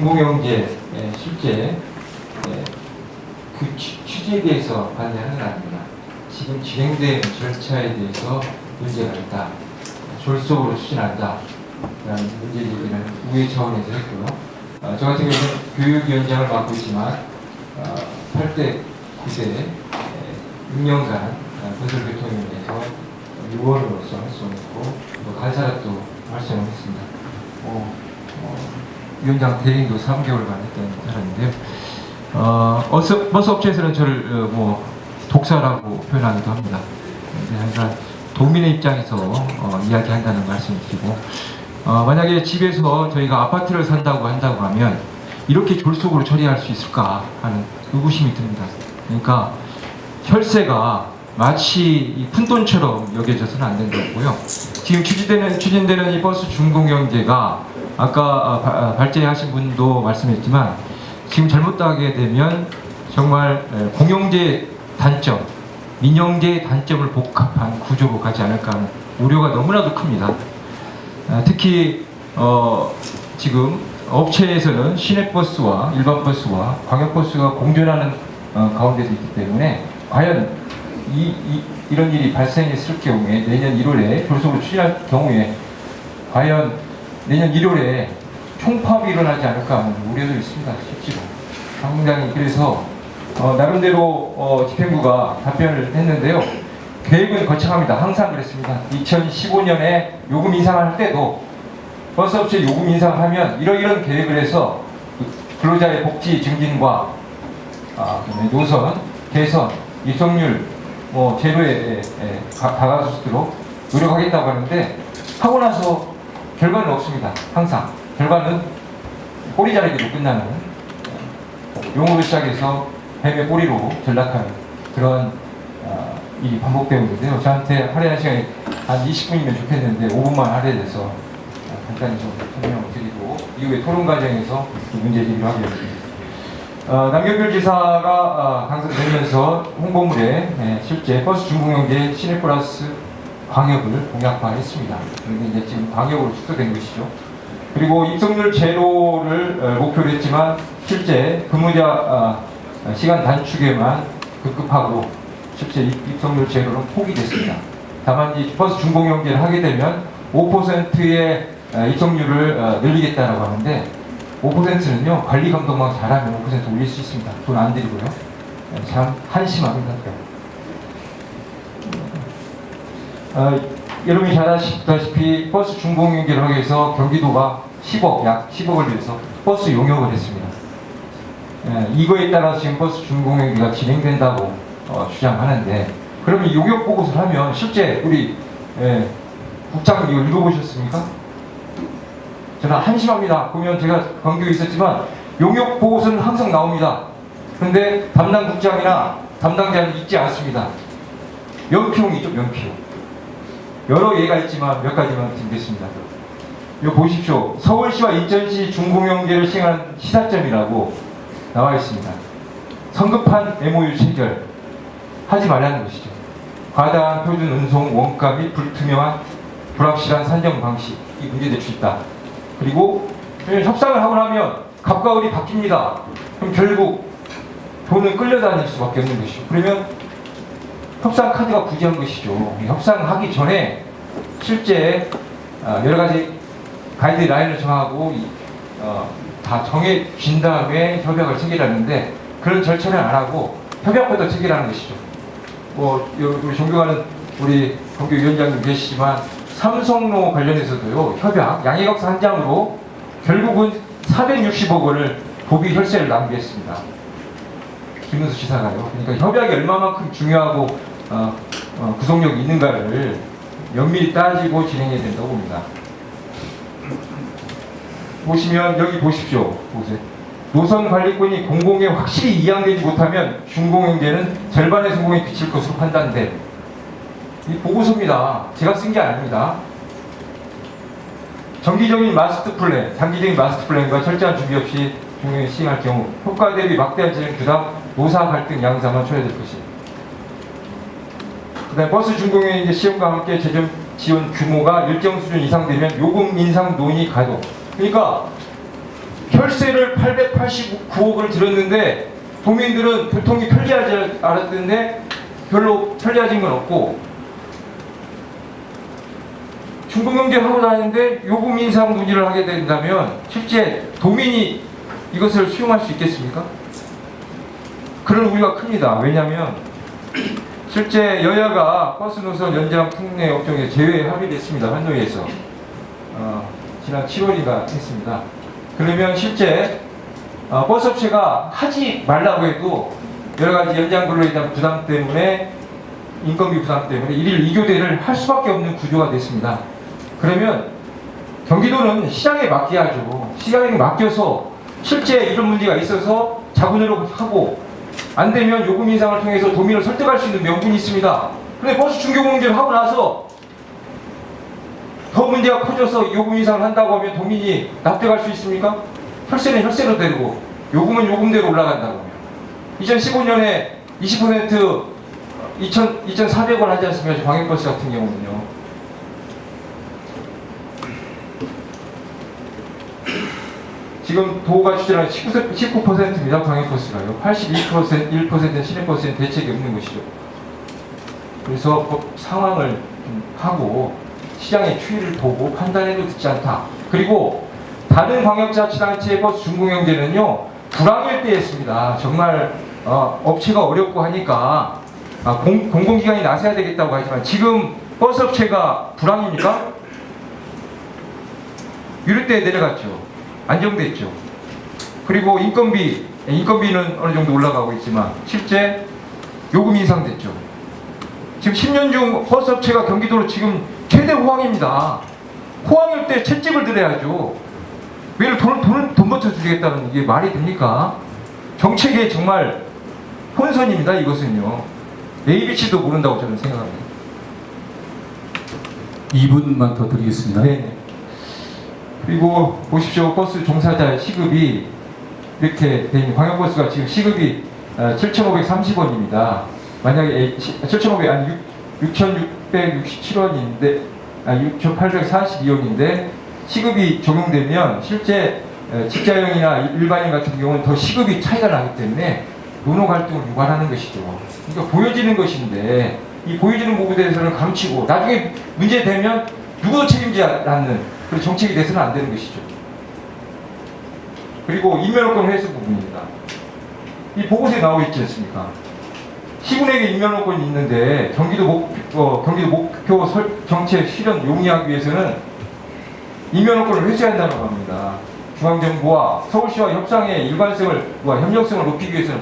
중공영제 실제 그 취지에 대해서 반대하는 건 아닙니다. 지금 진행된 절차에 대해서 문제가 있다. 졸속으로 추진한다. 라는 문제 제기는 우회 차원에서 했고요. 저 같은 경우는 교육위원장을 맡고 있지만 8대 9대 6년간 건설교통위원회에서 위원으로서 활동했고 또 간사력도 활성을 했습니다. 위원장 대행도 3개월간 했던 사람인데요. 버스 업체에서는 저를 독사라고 표현하기도 합니다. 그러니까 도민의 입장에서 이야기한다는 말씀을 드리고, 만약에 집에서 저희가 아파트를 산다고 한다고 하면 이렇게 졸속으로 처리할 수 있을까 하는 의구심이 듭니다. 그러니까 혈세가 마치 푼돈처럼 여겨져서는 안 된다고요. 지금 추진되는 이 버스 준공영제가 아까 발제하신 분도 말씀했지만 지금 잘못하게 되면 정말 공영제의 단점, 민영제의 단점을 복합한 구조로 가지 않을까 하는 우려가 너무나도 큽니다. 특히 지금 업체에서는 시내버스와 일반 버스와 광역버스가 공존하는 가운데도 있기 때문에 과연 이런 일이 발생했을 경우에 내년 1월에 졸속으로 추진할 경우에 과연 내년 1월에 총파업이 일어나지 않을까 하는 우려도 있습니다. 실제로 당장이 그래서 나름대로 집행부가 답변을 했는데요. 계획은 거창합니다. 항상 그랬습니다. 2015년에 요금 인상할 때도 버스업체 요금 인상을 하면 이런 계획을 해서 근로자의 복지 증진과 노선, 개선, 입성률 제로에 다가갈 수 있도록 노력하겠다고 하는데 하고 나서 결과는 없습니다. 항상 결과는 꼬리 자르기로 끝나는 용어로 시작해서 뱀의 꼬리로 전락하는 그런 일이 반복되고 있는데요. 저한테 할애한 시간이 한 20분이면 좋겠는데 5분만 할애돼서 간단히 좀 설명을 드리고 이후에 토론 과정에서 문제 제기를 하겠습니다. 남경필 지사가 강서되면서 홍보물에 실제 버스 준공영제 시내플러스 광역을 공약화했습니다. 그런데 이제 지금 광역으로 축소된 것이죠. 그리고 입성률 제로를 목표로 했지만 실제 근무자 시간 단축에만 급급하고 실제 입성률 제로는 포기됐습니다. 다만 이 버스 준공영제를 하게 되면 5%의 입성률을 늘리겠다라고 하는데 5%는요 관리 감독만 잘하면 5% 올릴 수 있습니다. 돈 안 들이고요. 참 한심합니다. 여러분이 잘 아시다시피 버스 준공영제를 하기 위해서 경기도가 약 10억을 위해서 버스 용역을 했습니다. 이거에 따라서 지금 버스 준공영제가 진행된다고 주장하는데 그러면 용역 보고서를 하면 실제 우리 국장님 이거 읽어보셨습니까? 저는 한심합니다. 보면 제가 광교에 있었지만 용역 보고서는 항상 나옵니다. 그런데 담당 국장이나 담당자는 있지 않습니다. 연피용이죠, 연피용. 여러 예가 있지만 몇 가지만 드리겠습니다. 이거 보십시오. 서울시와 인천시 준공영제를 시행하는 시사점이라고 나와 있습니다. 성급한 MOU 체결 하지 말라는 것이죠. 과다한 표준 운송 원가 및 불투명한 불확실한 산정 방식이 문제될 수 있다. 그리고 협상을 하고 나면 갑과 을이 바뀝니다. 그럼 결국 돈은 끌려다닐 수밖에 없는 것이죠. 그러면 협상 카드가 부재한 것이죠. 협상하기 전에 실제 여러 가지 가이드라인을 정하고 다 정해진 다음에 협약을 체결하는데 그런 절차를 안 하고 협약부터 체결하는 것이죠. 우리 존경하는 우리 공교위원장님 계시지만 삼성로 관련해서도요 협약 양해각서 한 장으로 결국은 460억 원을 도비 혈세를 낭비했습니다. 김은수 지사가요. 그러니까 협약이 얼마만큼 중요하고 구속력이 있는가를 면밀히 따지고 진행해야 된다고 봅니다. 보시면 여기 보십시오. 보세요. 노선 관리권이 공공에 확실히 이양되지 못하면 준공영제는 절반의 성공에 그칠 것으로 판단돼. 이 보고서입니다. 제가 쓴 게 아닙니다. 정기적인 마스터 플랜, 장기적인 마스터 플랜과 철저한 준비 없이 준공을 시행할 경우 효과 대비 막대한 재정 규당, 노사 갈등 양상만 쳐야 될 것입니다. 그다음에 버스 준공영제 시험과 함께 재정 지원 규모가 일정 수준 이상 되면 요금 인상 논의 가동. 그러니까 혈세를 889억을 들었는데 도민들은 교통이 편리하지 않았는데 별로 편리해진 건 없고, 중공영제 하고 다니는데 요금 인상 논의를 하게 된다면 실제 도민이 이것을 수용할 수 있겠습니까? 그런 우려가 큽니다. 왜냐하면 실제 여야가 버스 노선 연장 특례 업종에 제외 합의를 했습니다. 환노위에서 지난 7월인가 했습니다. 그러면 실제 버스 업체가 하지 말라고 해도 여러 가지 연장 근로에 대한 부담 때문에, 인건비 부담 때문에 1일 2교대를 할 수밖에 없는 구조가 됐습니다. 그러면 경기도는 시장에 맡겨야죠. 시장에 맡겨서 실제 이런 문제가 있어서 자구내로 하고, 안 되면 요금 인상을 통해서 도민을 설득할 수 있는 명분이 있습니다. 근데 버스 중교공제를 하고 나서 더 문제가 커져서 요금 인상을 한다고 하면 도민이 납득할 수 있습니까? 혈세는 혈세로 되고 요금은 요금대로 올라간다고 하면 2015년에 20% 2,400원 하지 않습니까? 광역버스 같은 경우는요. 지금 도가 추진하는 19%입니다. 광역버스가요. 81%는 시내버스는 대책이 없는 것이죠. 그래서 법 상황을 하고 시장의 추이를 보고 판단해도 듣지 않다. 그리고 다른 광역자치단체의 버스 준공영제는요, 불황일 때 했습니다. 정말 업체가 어렵고 하니까 공공기관이 나서야 되겠다고 하지만 지금 버스 업체가 불황입니까? 유류 때 내려갔죠. 안정됐죠. 그리고 인건비는 어느 정도 올라가고 있지만 실제 요금 인상됐죠. 지금 10년 중 버스 업체가 경기도로 지금 최대 호황입니다. 호황일 때 채찍을 들어야죠. 왜 돈부터 주겠다는 이게 말이 됩니까? 정책에 정말 혼선입니다. 이것은요. ABC도 모른다고 저는 생각합니다. 2분만 더 드리겠습니다. 네. 그리고 보십시오. 버스 종사자 시급이 이렇게 된 광역버스가 지금 시급이 7,530원입니다. 만약에 6,667원인데 6,842원인데 시급이 적용되면 실제 직자형이나 일반인 같은 경우는 더 시급이 차이가 나기 때문에 노노 갈등을 유발하는 것이죠. 그러니까 보여지는 것인데 이 보여지는 부분에 대해서는 감추고 나중에 문제되면 누구도 책임지지 않는 그런 정책이 돼서는 안 되는 것이죠. 그리고 인면허권 회수 부분입니다. 이 보고서에 나와 있지 않습니까? 시군에게 인면허권이 있는데 경기도 목표 정책 실현 용이하기 위해서는 인면허권을 회수해야 한다고 합니다. 중앙정부와 서울시와 협상의 일관성과 협력성을 높이기 위해서는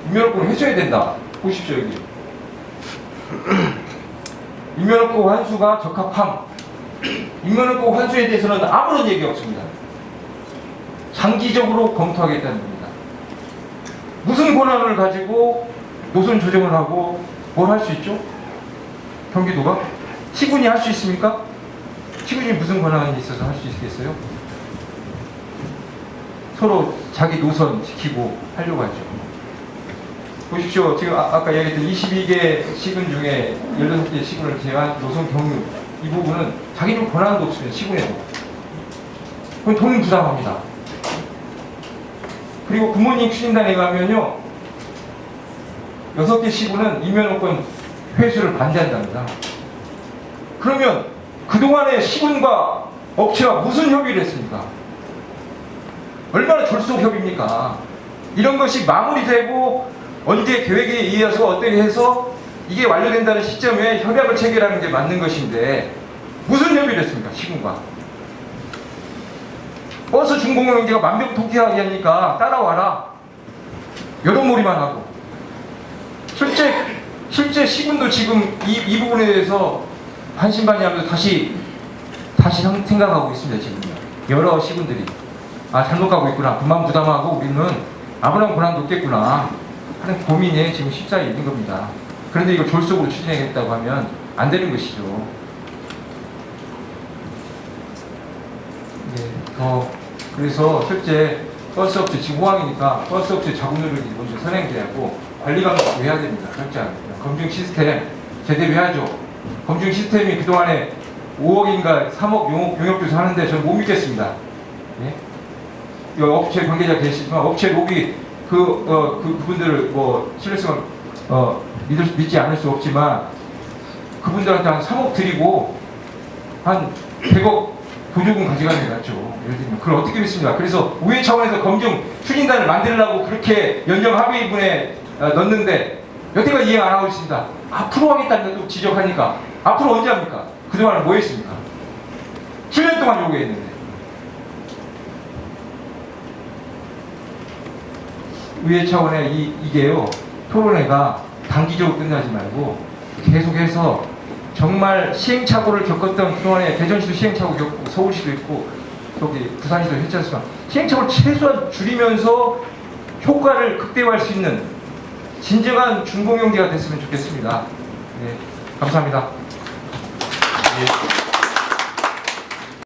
인면허권을 회수해야 된다. 보십시오 여기. 인면허권 환수가 적합함. 인면허권 환수에 대해서는 아무런 얘기 없습니다. 장기적으로 검토하겠다는 겁니다. 무슨 권한을 가지고 노선 조정을 하고 뭘 할 수 있죠? 경기도가? 시군이 할 수 있습니까? 시군이 무슨 권한이 있어서 할 수 있겠어요? 서로 자기 노선 지키고 하려고 하죠. 보십시오. 지금 아까 얘기했던 22개 시군 중에 16개 시군을 제외한 노선 경유 이 부분은 자기는 권한도 없습니다. 시군에도. 그건 돈 부담합니다. 그리고 부모님 추진단에 가면요 6개 시군은 인면허권 회수를 반대한답니다. 그러면 그동안에 시군과 업체와 무슨 협의를 했습니까? 얼마나 졸속 협의입니까? 이런 것이 마무리되고 언제 계획에 의해서 어떻게 해서 이게 완료된다는 시점에 협약을 체결하는 게 맞는 것인데 무슨 협의를 했습니까? 시군과. 버스 준공영제가 만병통치하게 하니까 따라와라. 여론몰이만 하고. 실제 시군도 지금 이 부분에 대해서 반신반의하면서 다시 생각하고 있습니다. 지금요. 여러 시군들이 잘못 가고 있구나. 그만 부담하고 우리는 아무런 권한도 없겠구나 하는 고민에 지금 십사에 있는 겁니다. 그런데 이걸 졸속으로 추진하겠다고 하면 안 되는 것이죠. 네, 그래서 실제 버스업체 지금 호황이니까 버스업체 자구노력이 먼저 선행돼야 하고 관리 감독도 해야 됩니다. 절대 안 됩니다. 검증 시스템 제대로 해야죠. 검증 시스템이 그동안에 5억인가 3억 용역조사 하는데 저는 못 믿겠습니다. 예? 업체 관계자 계시지만 업체 로비 그분들을 뭐 신뢰성을 믿지 않을 수 없지만 그분들한테 한 3억 드리고 한 100억 보조금 가져가는 게 낫죠. 예를 들면 그걸 어떻게 믿습니까? 그래서 우회 차원에서 검증 추진단을 만들려고 그렇게 연정 합의문에 넣는데 여태까지 이해 안 하고 있습니다. 앞으로 하겠다는 것도 지적하니까 앞으로 언제 합니까? 그동안 뭐 했습니까? 7년 동안 요구했는데. 우회 차원의 이게요, 토론회가 단기적으로 끝나지 말고 계속해서 정말 시행착오를 겪었던 그동안에 대전시도 시행착오 겪고 서울시도 있고 저기 부산시도 했지 않습니까? 시행착오를 최소한 줄이면서 효과를 극대화할 수 있는 진정한 준공영제가 됐으면 좋겠습니다. 네, 감사합니다. 예.